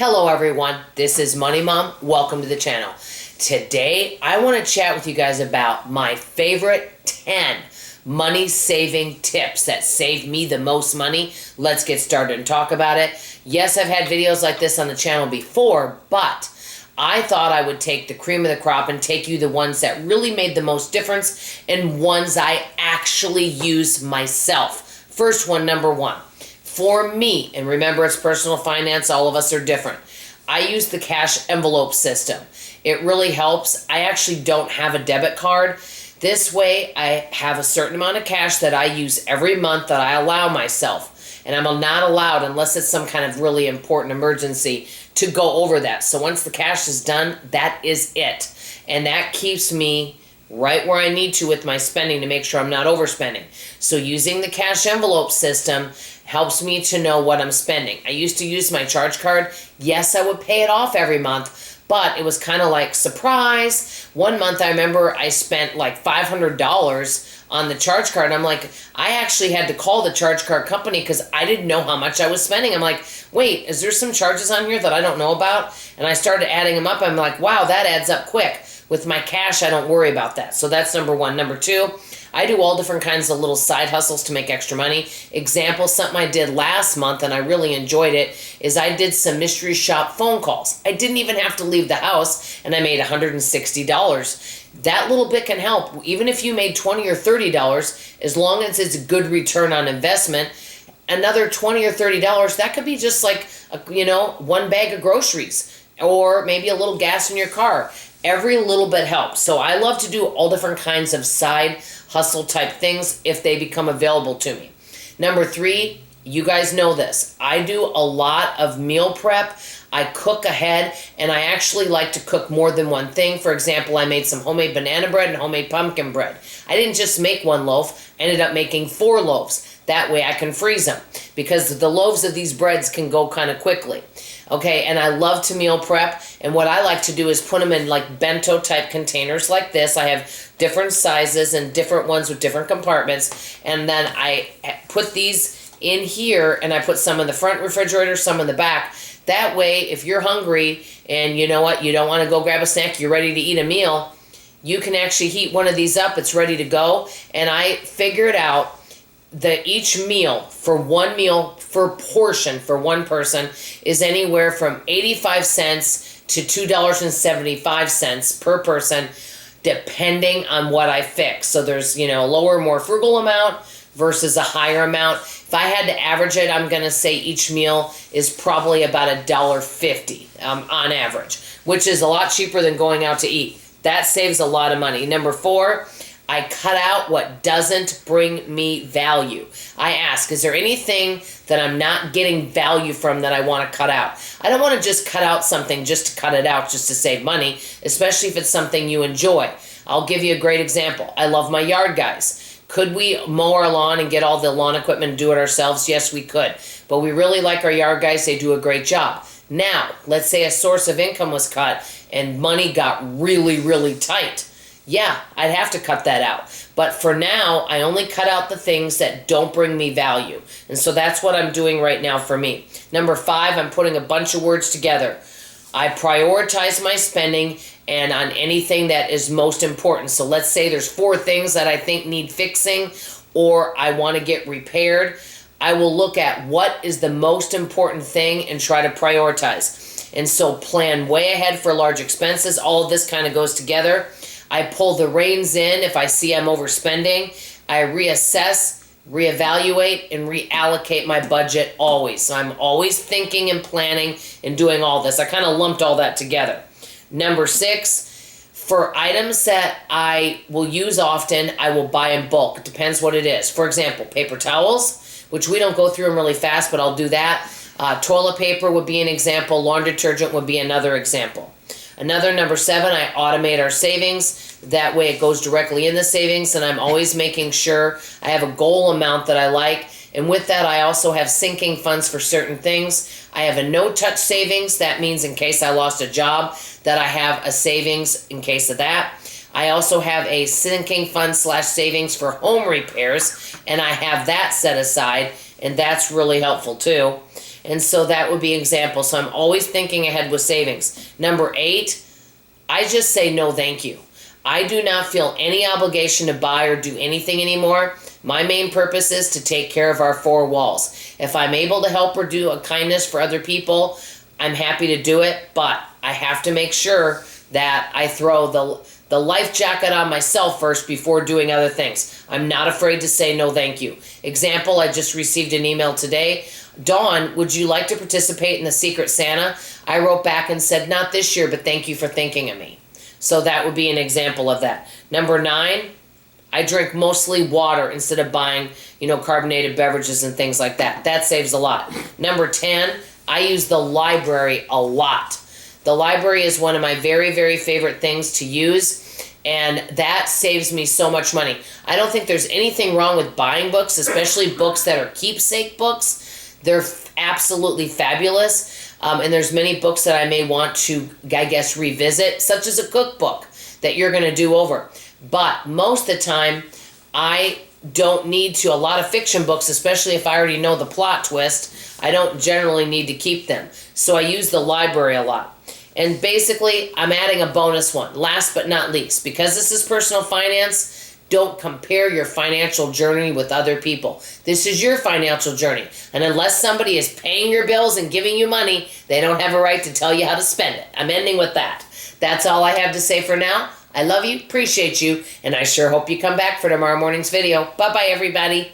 Hello everyone, this is Money Mom. Welcome to the channel. Today I want to chat with you guys about my favorite 10 money saving tips that save me the most money. Let's get started and talk about it. Yes, I've had videos like this on the channel before, but I thought I would take the cream of the crop and take you the ones that really made the most difference and ones I actually use myself. First one, number one. For me, and remember it's personal finance, all of us are different. I use the cash envelope system. It really helps. I actually don't have a debit card. This way I have a certain amount of cash that I use every month that I allow myself. And I'm not allowed, unless it's some kind of really important emergency, to go over that. So once the cash is done, that is it. And that keeps me right where I need to with my spending to make sure I'm not overspending. So using the cash envelope system helps me to know what I'm spending. I used to use my charge card. Yes, I would pay it off every month, but it was kind of like surprise. One month I remember I spent like $500 on the charge card. I'm like, I actually had to call the charge card company because I didn't know how much I was spending. I'm like, wait, is there some charges on here that I don't know about? And I started adding them up. I'm like, wow, that adds up quick. With my cash, I don't worry about that. So that's number one. Number two, I do all different kinds of little side hustles to make extra money. Example, something I did last month and I really enjoyed it, is I did some mystery shop phone calls. I didn't even have to leave the house and I made $160. That little bit can help. Even if you made $20 or $30, as long as it's a good return on investment, another $20 or $30, that could be just like, one bag of groceries or maybe a little gas in your car. Every little bit helps. So I love to do all different kinds of side hustle type things if they become available to me. Number three, you guys know this. I do a lot of meal prep. I cook ahead, and I actually like to cook more than one thing. For example, I made some homemade banana bread and homemade pumpkin bread. I didn't just make one loaf. I ended up making 4 loaves. That way I can freeze them because the loaves of these breads can go kind of quickly. Okay, and I love to meal prep, and what I like to do is put them in like bento type containers like this. I have different sizes and different ones with different compartments, and then I put these in here, and I put some in the front refrigerator, some in the back. That way, if you're hungry and you know what, you don't want to go grab a snack, you're ready to eat a meal, you can actually heat one of these up, it's ready to go. And I figured out that each meal for portion for one person is anywhere from 85 cents to $2.75 per person, depending on what I fix. So there's, a lower, more frugal amount versus a higher amount. If I had to average it, I'm going to say each meal is probably about $1.50 on average, which is a lot cheaper than going out to eat. That saves a lot of money. Number 4, I cut out what doesn't bring me value. I ask, is there anything that I'm not getting value from that I want to cut out? I don't want to just cut out something just to cut it out, just to save money, especially if it's something you enjoy. I'll give you a great example. I love my yard guys. Could we mow our lawn and get all the lawn equipment and do it ourselves? Yes, we could. But we really like our yard guys. They do a great job. Now, let's say a source of income was cut and money got really, really tight. Yeah, I'd have to cut that out. But for now, I only cut out the things that don't bring me value. And so that's what I'm doing right now for me. Number 5, I'm putting a bunch of words together. I prioritize my spending and on anything that is most important. So let's say there's 4 things that I think need fixing or I want to get repaired. I will look at what is the most important thing and try to prioritize. And so plan way ahead for large expenses. All of this kind of goes together. I pull the reins in if I see I'm overspending. I reassess, reevaluate, and reallocate my budget always. So I'm always thinking and planning and doing all this. I kind of lumped all that together. Number 6, for items that I will use often, I will buy in bulk. It depends what it is. For example, paper towels, which we don't go through them really fast, but I'll do that. Toilet paper would be an example. Laundry detergent would be another example. Another, number 7, I automate our savings. That way it goes directly in the savings, and I'm always making sure I have a goal amount that I like. And with that, I also have sinking funds for certain things. I have a no-touch savings. That means in case I lost a job, that I have a savings in case of that. I also have a sinking fund / savings for home repairs, and I have that set aside, and that's really helpful too. And so that would be an example. So I'm always thinking ahead with savings. Number 8, I just say no thank you. I do not feel any obligation to buy or do anything anymore. My main purpose is to take care of our 4 walls. If I'm able to help or do a kindness for other people, I'm happy to do it, but I have to make sure that I throw the life jacket on myself first before doing other things. I'm not afraid to say no thank you. Example, I just received an email today. Dawn, would you like to participate in the Secret Santa? I wrote back and said, not this year, but thank you for thinking of me. So that would be an example of that. Number 9, I drink mostly water instead of buying, carbonated beverages and things like that. That saves a lot. Number 10, I use the library a lot. The library is one of my very, very favorite things to use, and that saves me so much money. I don't think there's anything wrong with buying books, especially books that are keepsake books. They're absolutely fabulous, and there's many books that I may want to, revisit, such as a cookbook that you're going to do over. But most of the time, I don't need to. A lot of fiction books, especially if I already know the plot twist, I don't generally need to keep them. So I use the library a lot. And basically, I'm adding a bonus one, last but not least. Because this is personal finance, don't compare your financial journey with other people. This is your financial journey. And unless somebody is paying your bills and giving you money, they don't have a right to tell you how to spend it. I'm ending with that. That's all I have to say for now. I love you, appreciate you, and I sure hope you come back for tomorrow morning's video. Bye-bye, everybody.